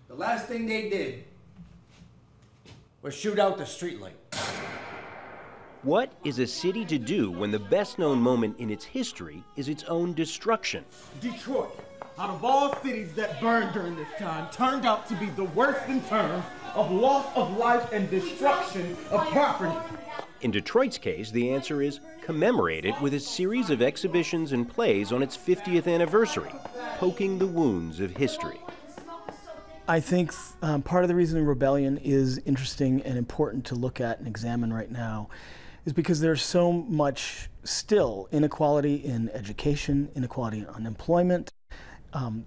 The last thing they did was shoot out the streetlight. What is a city to do when the best-known moment in its history is its own destruction? Detroit, out of all cities that burned during this time, turned out to be the worst in terms of loss of life and destruction of property. In Detroit's case, the answer is commemorate it with a series of exhibitions and plays on its 50th anniversary, poking the wounds of history. I think part of the reason rebellion is interesting and important to look at and examine right now is because there's so much still inequality in education, inequality in unemployment,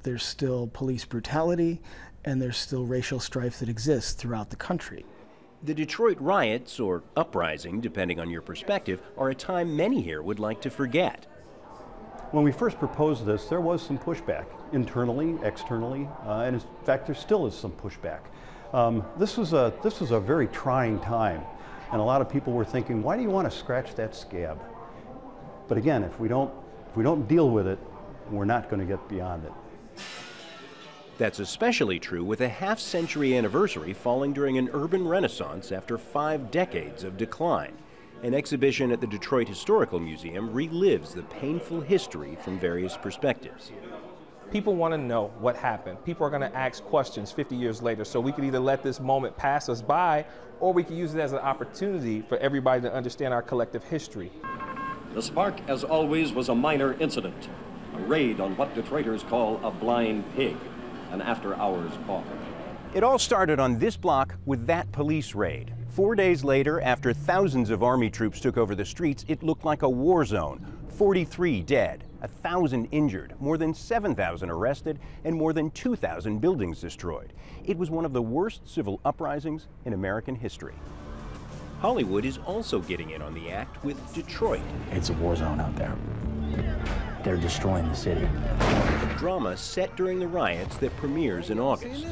there's still police brutality, and there's still racial strife that exists throughout the country. The Detroit riots, or uprising, depending on your perspective, are a time many here would like to forget. When we first proposed this, there was some pushback, internally, externally, and in fact there still is some pushback. This was a very trying time, and a lot of people were thinking, why do you want to scratch that scab? But again, if we don't deal with it, we're not going to get beyond it. That's especially true with a half-century anniversary falling during an urban renaissance after 5 decades of decline. An exhibition at the Detroit Historical Museum relives the painful history from various perspectives. People want to know what happened. People are going to ask questions 50 years later, so we could either let this moment pass us by, or we could use it as an opportunity for everybody to understand our collective history. The spark, as always, was a minor incident, a raid on what Detroiters call a blind pig, an after-hours bar. It all started on this block with that police raid. 4 days later, after thousands of Army troops took over the streets, it looked like a war zone. 43 dead, 1,000 injured, more than 7,000 arrested, and more than 2,000 buildings destroyed. It was one of the worst civil uprisings in American history. Hollywood is also getting in on the act with Detroit. It's a war zone out there. They're destroying the city. Drama set during the riots that premieres in August.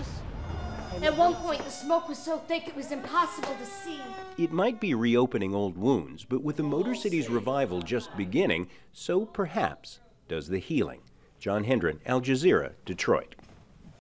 At one point, the smoke was so thick it was impossible to see. It might be reopening old wounds, but with the Motor City's revival just beginning, so perhaps does the healing. John Hendren, Al Jazeera, Detroit.